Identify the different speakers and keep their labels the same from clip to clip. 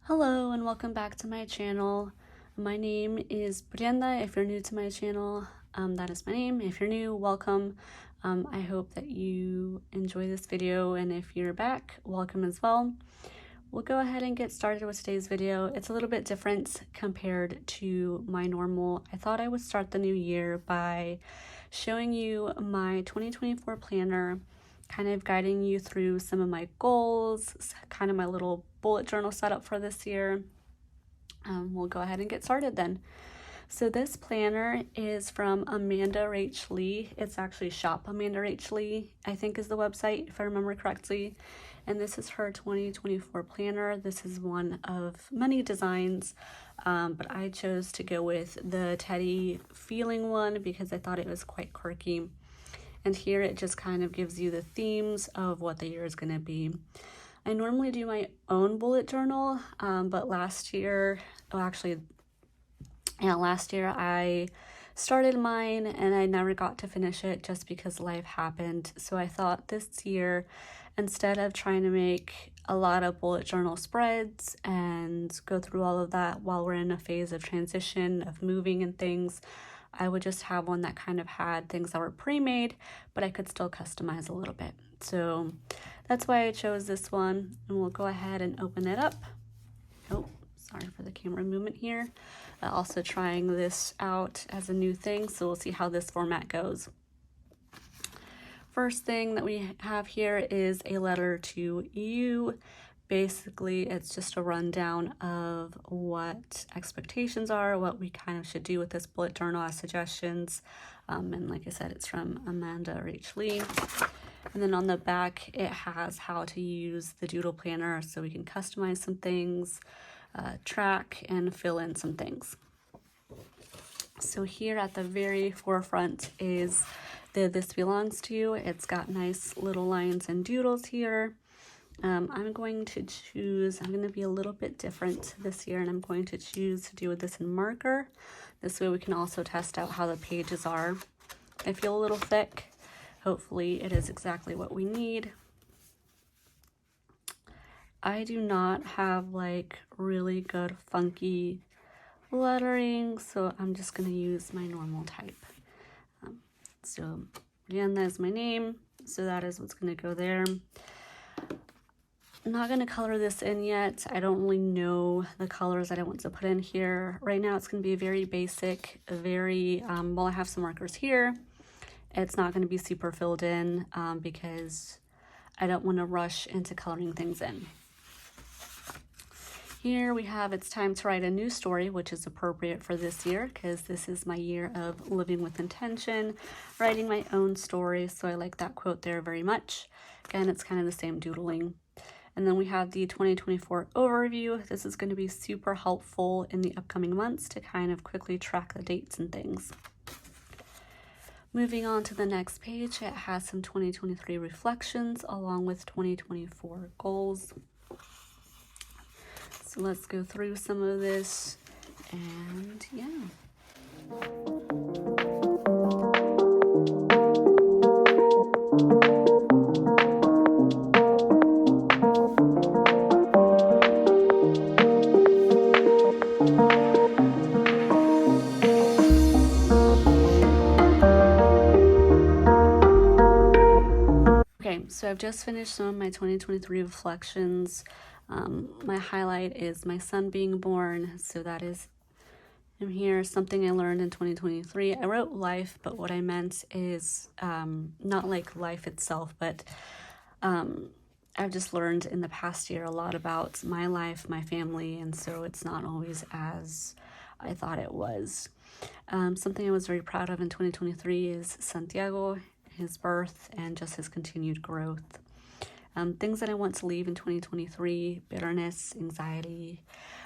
Speaker 1: Hello and welcome back to my channel. My name is Brenda. If you're new to my channel, that is my name. If you're new, welcome. I hope that you enjoy this video, and if you're back, welcome as well. We'll go ahead and get started with today's video. It's a little bit different compared to my normal. I thought I would start the new year by showing you my 2024 planner, kind of guiding you through some of my goals, kind of my little bullet journal setup for this year. We'll go ahead and get started then. So this planner is from Amanda Rach Lee. It's actually Shop Amanda Rach Lee, I think is the website, if I remember correctly. And this is her 2024 planner. This is one of many designs, but I chose to go with the Teddy feeling one because I thought it was quite quirky. And here it just kind of gives you the themes of what the year is going to be. I normally do my own bullet journal, but last year I started mine and I never got to finish it just because life happened. So I thought this year, instead of trying to make a lot of bullet journal spreads and go through all of that while we're in a phase of transition, of moving and things, I would just have one that kind of had things that were pre-made, but I could still customize a little bit. So that's why I chose this one, and we'll go ahead and open it up. Oh, sorry for the camera movement here. Also trying this out as a new thing, so we'll see how this format goes. First thing that we have here is a letter to you. Basically, it's just a rundown of what expectations are, what we kind of should do with this bullet journal as suggestions. And like I said, it's from Amanda Rach Lee. And then on the back, it has how to use the doodle planner so we can customize some things, track and fill in some things. So here at the very forefront is the This Belongs to You. It's got nice little lines and doodles here. I'm going to be a little bit different this year, and I'm going to choose to do this in marker. This way we can also test out how the pages are. I feel a little thick. Hopefully it is exactly what we need. I do not have like really good funky lettering, so I'm just going to use my normal type. So Brianna is my name, so that is what's going to go there. I'm not going to color this in yet. I don't really know the colors that I want to put in here. Right now it's going to be very basic, well, I have some markers here. It's not going to be super filled in because I don't want to rush into coloring things in. Here we have It's Time to Write a New Story, which is appropriate for this year because this is my year of living with intention, writing my own story, so I like that quote there very much. Again, it's kind of the same doodling. And then we have the 2024 overview. This is going to be super helpful in the upcoming months to kind of quickly track the dates and things. Moving on to the next page, it has some 2023 reflections along with 2024 goals. So let's go through some of this, and yeah. So I've just finished some of my 2023 reflections. My highlight is my son being born, so that is in here. Something I learned in 2023. I wrote life, but what I meant is not like life itself, but I've just learned in the past year a lot about my life, my family, and so it's not always as I thought it was. Something I was very proud of in 2023 is Santiago, his birth, and just his continued growth. Things that I want to leave in 2023: bitterness, anxiety,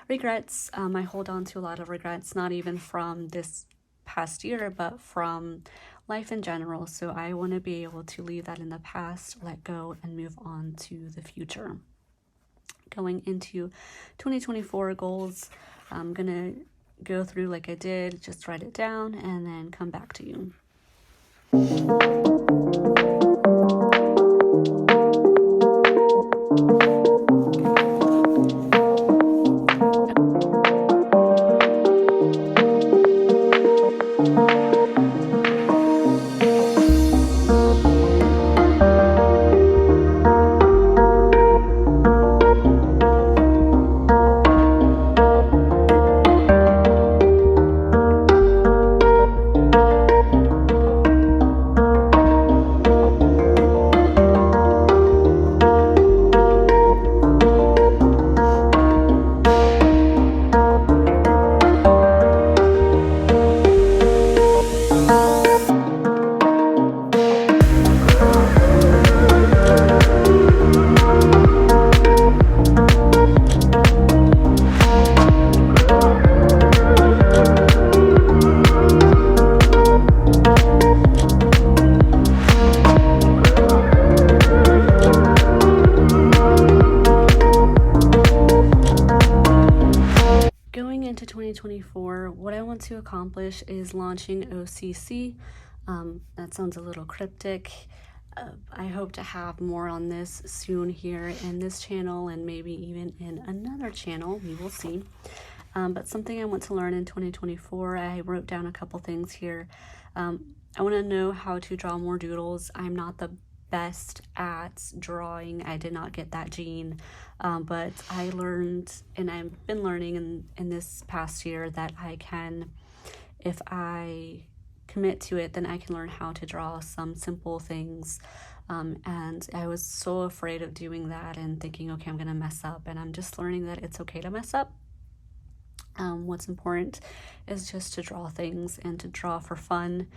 Speaker 1: regrets. I hold on to a lot of regrets, not even from this past year, but from life in general. So I want to be able to leave that in the past, let go, and move on to the future. Going into 2024 goals, I'm going to go through like I did, just write it down, and then come back to you. into 2024, what I want to accomplish is launching OCC. That sounds a little cryptic. I hope to have more on this soon here in this channel and maybe even in another channel. We will see. But something I want to learn in 2024, I wrote down a couple things here. I want to know how to draw more doodles. I'm not the best at drawing. I did not get that gene, but I learned, and I've been learning in this past year, that I can, if I commit to it, then I can learn how to draw some simple things. And I was so afraid of doing that and thinking, okay, I'm gonna mess up, and I'm just learning that it's okay to mess up. What's important is just to draw things and to draw for fun,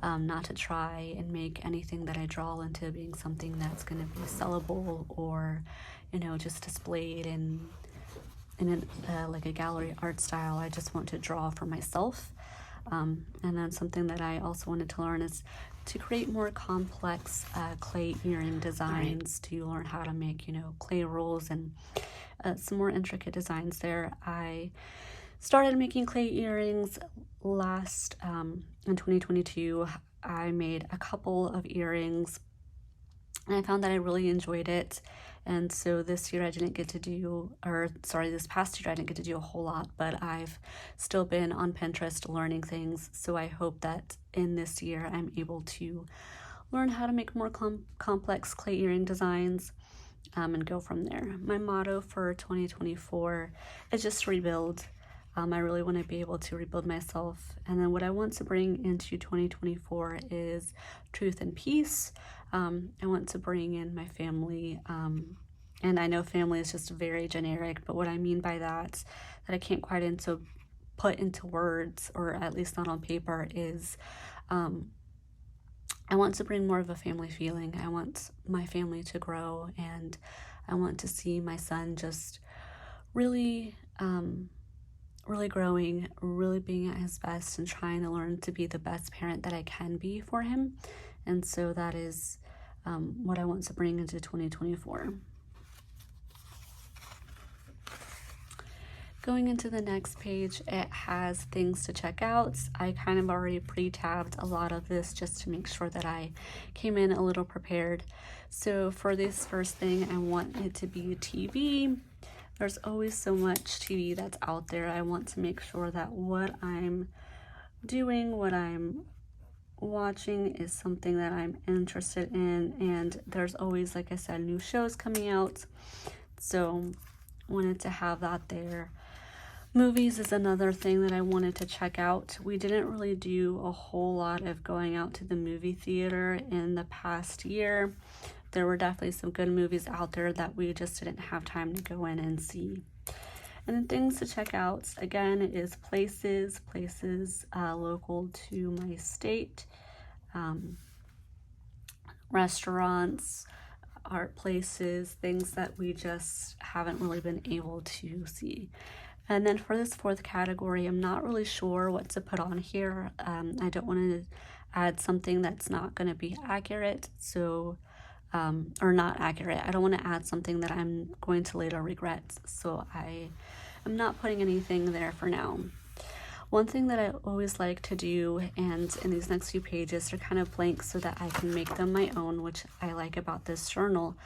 Speaker 1: not to try and make anything that I draw into being something that's going to be sellable or, just displayed in like a gallery art style. I just want to draw for myself. And then something that I also wanted to learn is to create more complex clay earring designs, to learn how to make, clay rolls and some more intricate designs there. I started making clay earrings last in 2022. I made a couple of earrings and I found that I really enjoyed it. And so this year I didn't get to do, this past year I didn't get to do a whole lot, but I've still been on Pinterest learning things. So I hope that in this year I'm able to learn how to make more complex clay earring designs and go from there. My motto for 2024 is just rebuild. I really want to be able to rebuild myself. And then what I want to bring into 2024 is truth and peace. I want to bring in my family. And I know family is just very generic, but what I mean by that I can't quite put into words, or at least not on paper, is I want to bring more of a family feeling. I want my family to grow, and I want to see my son just really growing, really being at his best, and trying to learn to be the best parent that I can be for him. And so that is what I want to bring into 2024. Going into the next page, it has things to check out. I kind of already pre-tabbed a lot of this just to make sure that I came in a little prepared. So for this first thing, I want it to be a TV. There's always so much TV that's out there. I want to make sure that what I'm doing, what I'm watching, is something that I'm interested in. And there's always, like I said, new shows coming out. So wanted to have that there. Movies is another thing that I wanted to check out. We didn't really do a whole lot of going out to the movie theater in the past year. There were definitely some good movies out there that we just didn't have time to go in and see. And then things to check out, again, is places local to my state, restaurants, art places, things that we just haven't really been able to see. And then for this fourth category, I'm not really sure what to put on here. I don't want to add something that's not going to be accurate, or not accurate. I don't want to add something that I'm going to later regret. So I am not putting anything there for now. One thing that I always like to do, and in these next few pages, are kind of blank so that I can make them my own, which I like about this journal.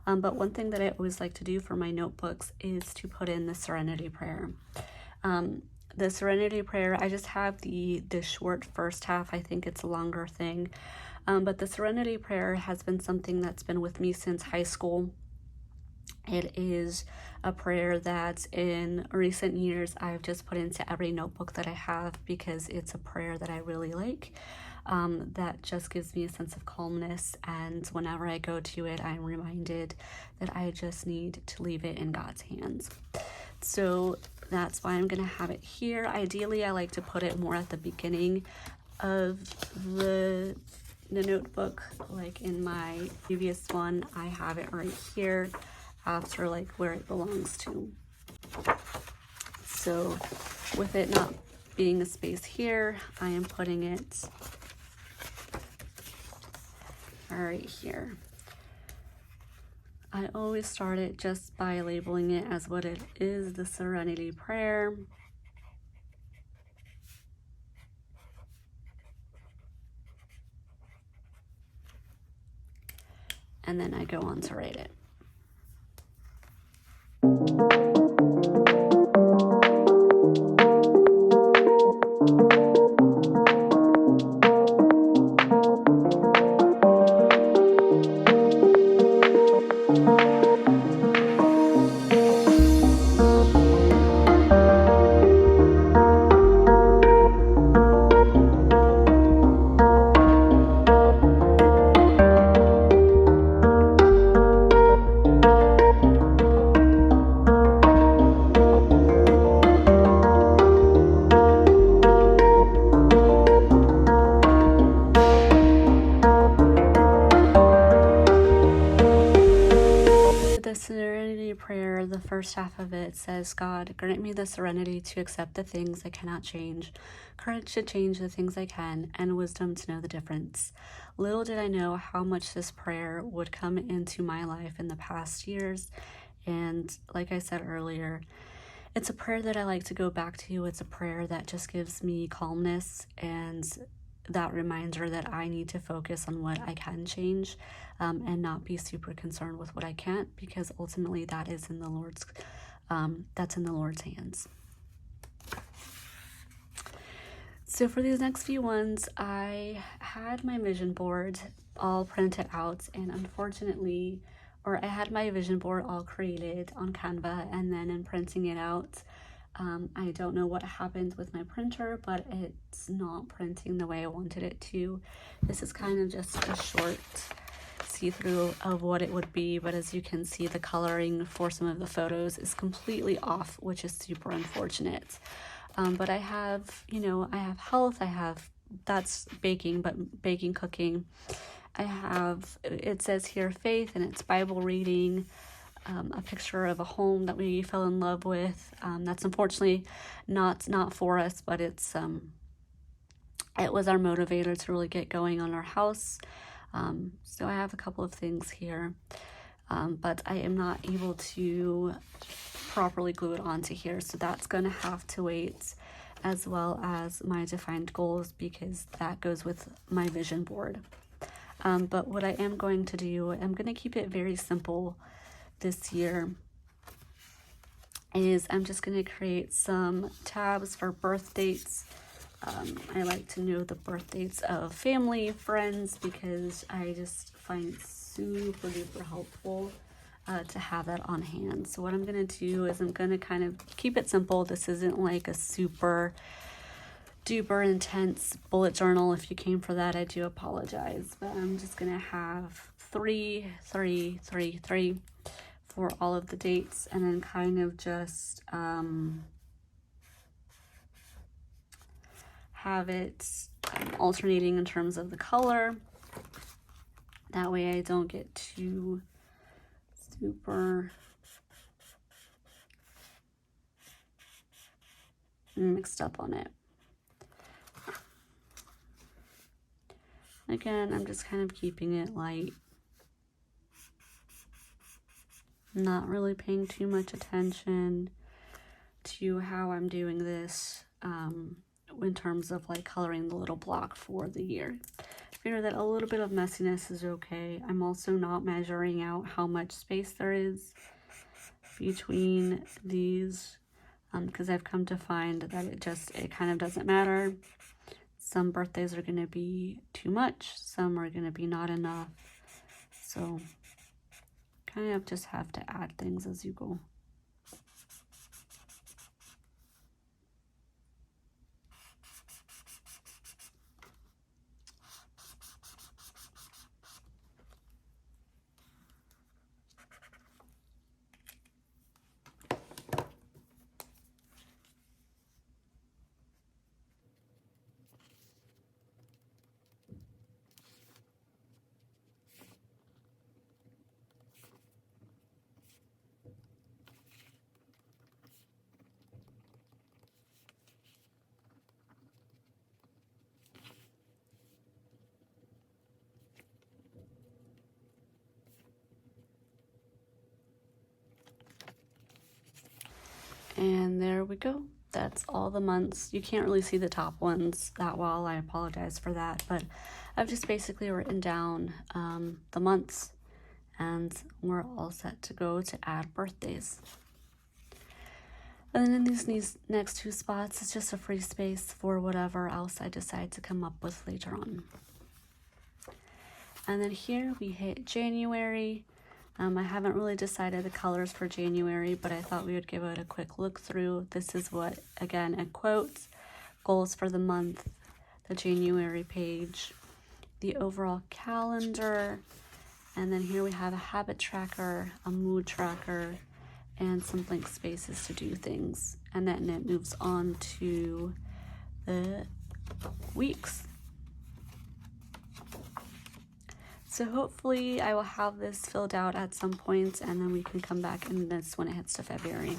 Speaker 1: But one thing that I always like to do for my notebooks is to put in the Serenity Prayer. The Serenity Prayer, I just have the short first half. I think it's a longer thing. But the Serenity Prayer has been something that's been with me since high school. It is a prayer that in recent years I've just put into every notebook that I have, because it's a prayer that I really like. That just gives me a sense of calmness, and whenever I go to it, I'm reminded that I just need to leave it in God's hands. So that's why I'm gonna have it here. Ideally, I like to put it more at the beginning of the notebook. Like in my previous one, I have it right here after like where it belongs to. So with it not being a space here, I am putting it right here. I always start it just by labeling it as what it is, the Serenity Prayer. and then I go on to write it. The Serenity Prayer, the first half of it says, God, grant me the serenity to accept the things I cannot change, courage to change the things I can, and wisdom to know the difference. Little did I know how much this prayer would come into my life in the past years. And like I said earlier, it's a prayer that I like to go back to. It's a prayer that just gives me calmness and that reminder that I need to focus on what I can change, and not be super concerned with what I can't, because ultimately that is in the Lord's, that's in the Lord's hands. So for these next few ones, I had my vision board all printed out, and unfortunately, I had my vision board all created on Canva, and then in printing it out, I don't know what happened with my printer, but it's not printing the way I wanted it to. This is kind of just a short see-through of what it would be, but as you can see, the coloring for some of the photos is completely off, which is super unfortunate. But I have, I have health, that's baking, but baking, cooking. I have, it says here, faith, and it's Bible reading. A picture of a home that we fell in love with. That's unfortunately not for us, but it was our motivator to really get going on our house. So I have a couple of things here, but I am not able to properly glue it onto here, so that's going to have to wait, as well as my defined goals, because that goes with my vision board. But what I am going to do, I'm going to keep it very simple this year, is I'm just going to create some tabs for birth dates. I like to know the birth dates of family, friends, because I just find it super duper helpful to have that on hand. So what I'm going to do is I'm going to kind of keep it simple. This isn't like a super duper intense bullet journal. If you came for that, I do apologize, but I'm just going to have 3, 3, 3, 3 for all of the dates, and then kind of just have it alternating in terms of the color. That way I don't get too super mixed up on it. Again, I'm just kind of keeping it light. Not really paying too much attention to how I'm doing this in terms of like coloring the little block for the year. I figure that a little bit of messiness is okay. I'm also not measuring out how much space there is between these, because I've come to find that it kind of doesn't matter. Some birthdays are going to be too much, some are going to be not enough. So kind of just have to add things as you go. And there we go. That's all the months. You can't really see the top ones that well. I apologize for that, but I've just basically written down the months and we're all set to go to add birthdays. And then in these next 2 spots, it's just a free space for whatever else I decide to come up with later on. And then here we hit January. I haven't really decided the colors for January, but I thought we would give it a quick look through. This is what, again, it quotes, goals for the month, the January page, the overall calendar, and then here we have a habit tracker, a mood tracker, and some blank spaces to do things. And then it moves on to the weeks. So hopefully I will have this filled out at some point, and then we can come back and this when it hits to February.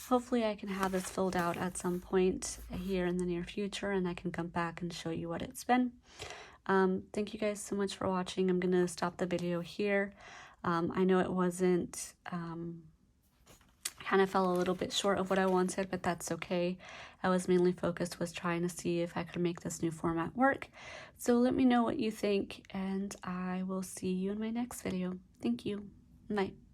Speaker 1: Hopefully I can have this filled out at some point here in the near future, and I can come back and show you what it's been. Thank you guys so much for watching. I'm gonna stop the video here. I know it wasn't kind of fell a little bit short of what I wanted, but that's okay. I was mainly focused was trying to see if I could make this new format work. So let me know what you think, and I will see you in my next video. Thank you. Bye.